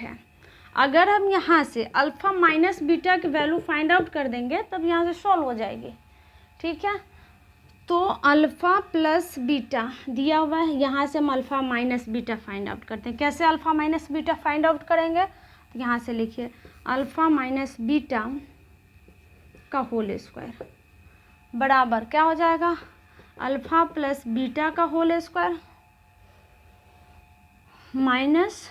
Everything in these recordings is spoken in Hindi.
है। अगर हम यहाँ से अल्फ़ा माइनस बीटा की वैल्यू फाइंड आउट कर देंगे तब यहाँ से सॉल्व हो जाएगी, ठीक है। तो अल्फ़ा प्लस बीटा दिया हुआ है, यहाँ से हम alpha minus beta find out करते हैं। कैसे alpha minus beta find out करेंगे, तो यहाँ से लिखिए अल्फ़ा माइनस बीटा का होल स्क्वायर बराबर क्या हो जाएगा, अल्फ़ा प्लस बीटा का whole square minus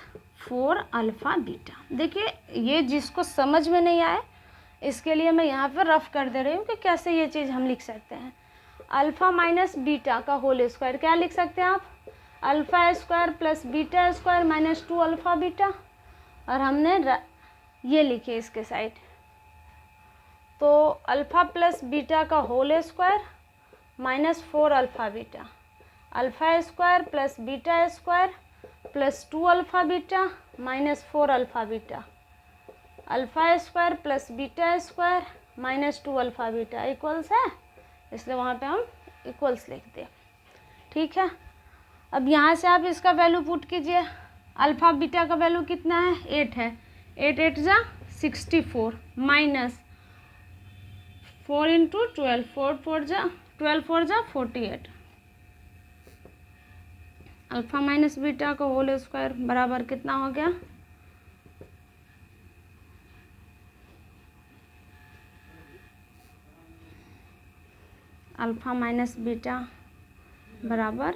4 alpha beta. देखिए ये जिसको समझ में नहीं आए इसके लिए मैं यहाँ पर रफ कर दे रही हूँ कि कैसे ये चीज़ हम लिख सकते हैं। अल्फ़ा माइनस बीटा का होल स्क्वायर क्या लिख सकते हैं आप, alpha square plus beta square minus 2 alpha beta, और हमने ये लिखे इसके साइड। तो अल्फ़ा प्लस बीटा का whole square minus 4 alpha beta, alpha square plus beta square plus 2 alpha beta minus 4 alpha beta, alpha square plus beta square minus 2 alpha beta equals है, इसलिए वहाँ पे हम इक्वल्स लिख दें, ठीक है। अब यहाँ से आप इसका वैल्यू पुट कीजिए। अल्फ़ा बीटा का वैल्यू कितना है, 8 है, 8 8 जा 64 माइनस 4 इंटू 12, 4 4 जा 12 4 जा 48, अल्फ़ा माइनस बीटा का होल स्क्वायर बराबर कितना हो गया, अल्फ़ा माइनस बीटा बराबर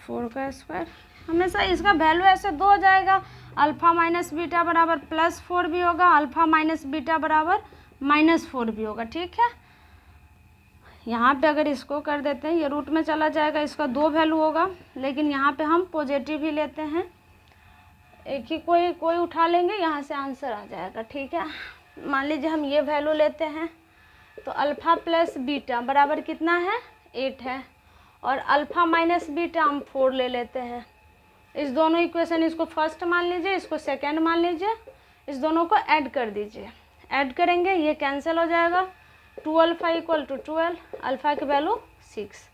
4 का स्क्वायर। हमेशा इसका वैल्यू ऐसे 2 हो जाएगा, अल्फ़ा माइनस बीटा बराबर +4 भी होगा, अल्फ़ा माइनस बीटा बराबर -4 भी होगा, ठीक है। यहाँ पे अगर इसको कर देते हैं ये रूट में चला जाएगा, इसका 2 वैल्यू होगा, लेकिन यहाँ पे हम पॉजिटिव ही लेते हैं, एक ही कोई उठा लेंगे, यहाँ से आंसर आ जाएगा, ठीक है। मान लीजिए हम ये वैल्यू लेते हैं तो अल्फ़ा प्लस बीटा बराबर कितना है, 8 है, और अल्फ़ा माइनस बीटा हम 4 ले लेते हैं। इस दोनों इक्वेशन, इसको फर्स्ट मान लीजिए, इसको सेकंड मान लीजिए, इस दोनों को ऐड कर दीजिए, ऐड करेंगे ये कैंसिल हो जाएगा, 2 अल्फ़ा इक्वल टू 12, अल्फ़ा की वैल्यू 6,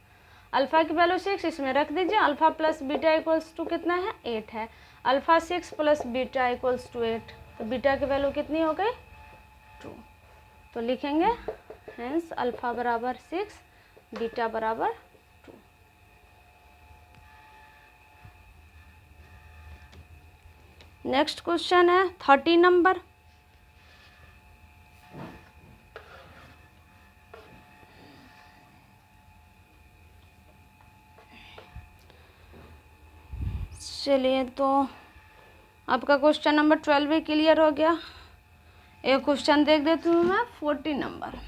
अल्फ़ा की वैल्यू 6 इसमें रख दीजिए, alpha plus beta equals to कितना है, 8 है, alpha 6 plus beta equals to 8, तो बीटा की वैल्यू कितनी हो गई, 2। तो लिखेंगे हेंस अल्फ़ा बराबर 6, बीटा बराबर 2। नेक्स्ट क्वेश्चन है 30 नंबर। चलिए तो आपका क्वेश्चन नंबर 12 भी क्लियर हो गया। एक क्वेश्चन देख देती हूँ मैं 14 नंबर।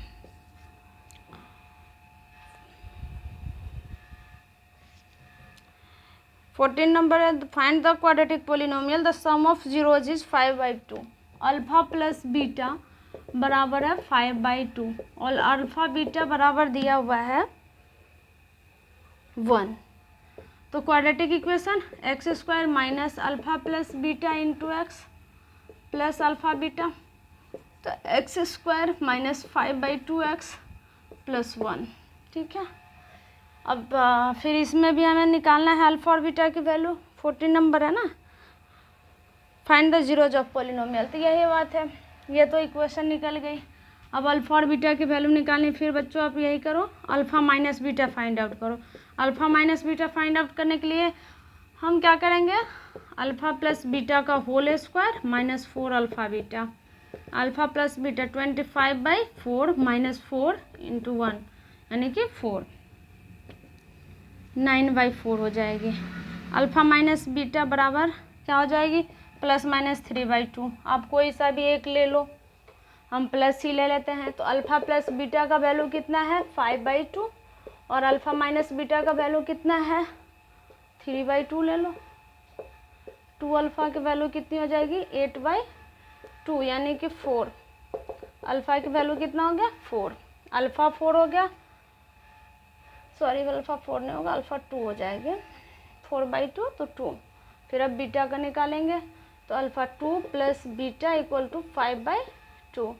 नंबर है find the quadratic polynomial the sum of zeros is 5/2, alpha plus beta बराबर है 5/2 और अल्फ़ा बीटा बराबर दिया हुआ है 1। तो quadratic equation X square minus alpha plus beta into X plus alpha beta, तो X square minus 5/2 X plus 1, ठीक है। अब फिर इसमें भी हमें निकालना है अल्फ़ा और बीटा की वैल्यू, 14 नंबर है ना, find the zeros of polynomial, तो यही बात है, ये तो इक्वेशन निकल गई। अब अल्फ़ा और बीटा की वैल्यू निकालनी, फिर बच्चों आप यही करो, alpha minus beta find out करो। Alpha minus beta find out करने के लिए हम क्या करेंगे, अल्फ़ा प्लस बीटा का whole square minus 4 alpha beta, alpha plus beta 25/4 minus 4 into 1 यानी कि 4, 9/4 हो जाएगी। अल्फ़ा माइनस बीटा बराबर क्या हो जाएगी, प्लस माइनस 3/2, आप कोई सा भी एक ले लो, हम प्लस ही ले लेते हैं। तो अल्फ़ा प्लस बीटा का वैल्यू कितना है, 5/2, और अल्फ़ा माइनस बीटा का वैल्यू कितना है, 3/2 ले लो। 2 अल्फ़ा की वैल्यू कितनी हो जाएगी, 8/2 यानी कि 4, अल्फ़ा की वैल्यू कितना हो गया, 4, अल्फ़ा 4 हो गया, सॉरी अल्फ़ा 4 नहीं होगा, अल्फ़ा 2 हो जाएगी, 4/2 तो 2। फिर अब बीटा का निकालेंगे, तो alpha 2 plus beta equal to 5/2,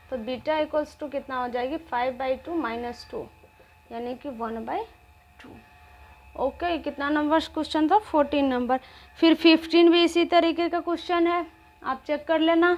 तो बीटा इक्वल्स टू कितना हो जाएगी, 5/2 माइनस 2 यानी कि 1/2। ओके, कितना नंबर क्वेश्चन था? 14 नंबर। फिर 15 भी इसी तरीके का क्वेश्चन है, आप चेक कर लेना।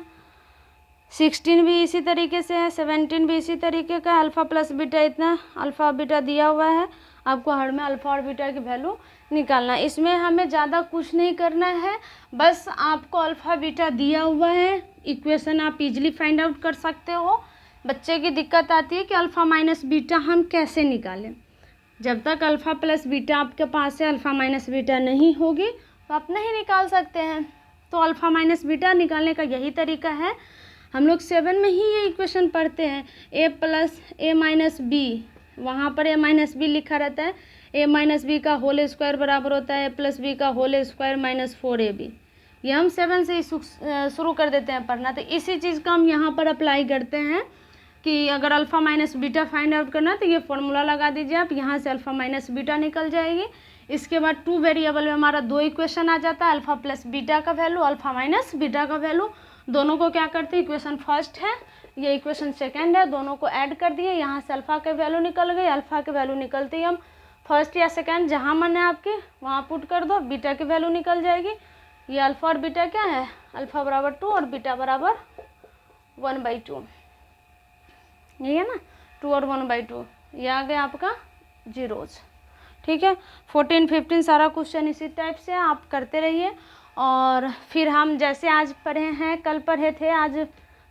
16 भी इसी तरीके से है, 17 भी इसी तरीके का। अल्फ़ा प्लस बीटा, इतना अल्फ़ा बीटा दिया हुआ है, आपको हर में अल्फ़ा और बीटा की वैल्यू निकालना। इसमें हमें ज़्यादा कुछ नहीं करना है, बस आपको अल्फ़ा बीटा दिया हुआ है, इक्वेशन आप इजीली फाइंड आउट कर सकते हो। बच्चे की दिक्कत आती है कि अल्फ़ा माइनस बीटा हम कैसे निकालें। जब तक अल्फ़ा प्लस बीटा आपके पास है, अल्फ़ा माइनस बीटा नहीं होगी तो आप नहीं निकाल सकते हैं। तो अल्फ़ा माइनस बीटा निकालने का यही तरीका है। हम लोग 7 में ही ये इक्वेशन पढ़ते हैं, a plus A minus B, वहाँ पर a माइनस बी लिखा रहता है, a माइनस बी का होल स्क्वायर बराबर होता है a प्लस बी का होल स्क्वायर माइनस 4ab। ये हम 7 से ही शुरू कर देते हैं पढ़ना। तो इसी चीज़ का हम यहाँ पर अप्लाई करते हैं कि अगर alpha minus beta find out करना तो ये फॉर्मूला लगा दीजिए आप, यहाँ से अल्फ़ा माइनस बीटा निकल जाएगी। इसके बाद 2 वेरिएबल में हमारा 2 इक्वेशन आ जाता है, अल्फ़ा प्लस बीटा का वैल्यू, अल्फ़ा माइनस बीटा का वैल्यू। दोनों को क्या करते हैं, इक्वेशन फर्स्ट है, ये इक्वेशन सेकंड है, दोनों को ऐड कर दिए, यहाँ से अल्फ़ा के वैल्यू निकल गई। अल्फ़ा के वैल्यू निकलती है हम फर्स्ट या सेकंड जहाँ मन है आपके वहाँ पुट कर दो, बीटा की वैल्यू निकल जाएगी। ये अल्फ़ा और बीटा क्या है, अल्फ़ा बराबर 2 और बीटा बराबर 1/2, यही है ना, 2 और 1/2। ये आ गया आपका जीरोज। ठीक है, 14 15 सारा क्वेश्चन इसी टाइप से आप करते रहिए। और फिर हम जैसे आज पढ़े हैं, कल पढ़े थे, आज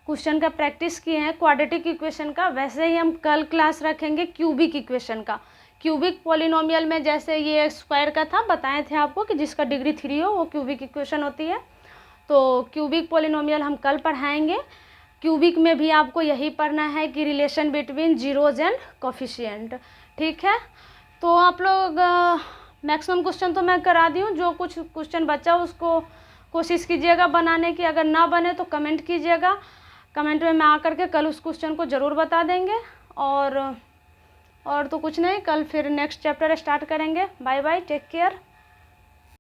क्वेश्चन का प्रैक्टिस किए हैं क्वाड्रेटिक इक्वेशन का, वैसे ही हम कल क्लास रखेंगे क्यूबिक इक्वेशन का। क्यूबिक पॉलिनोमियल में जैसे ये स्क्वायर का था, बताए थे आपको कि जिसका डिग्री 3 हो वो क्यूबिक इक्वेशन होती है। तो क्यूबिक पॉलिनोमियल हम कल पढ़ाएंगे। क्यूबिक में भी आपको यही पढ़ना है कि relation between zeros and coefficient. ठीक है, तो आप लोग मैक्सिमम क्वेश्चन तो मैं करा दी हूँ, जो कुछ क्वेश्चन बचा उसको कोशिश कीजिएगा बनाने की। अगर ना बने तो कमेंट कीजिएगा, कमेंट में मैं आकर के कल उस क्वेश्चन को ज़रूर बता देंगे। और तो कुछ नहीं, कल फिर नेक्स्ट चैप्टर स्टार्ट करेंगे। Bye bye, take care.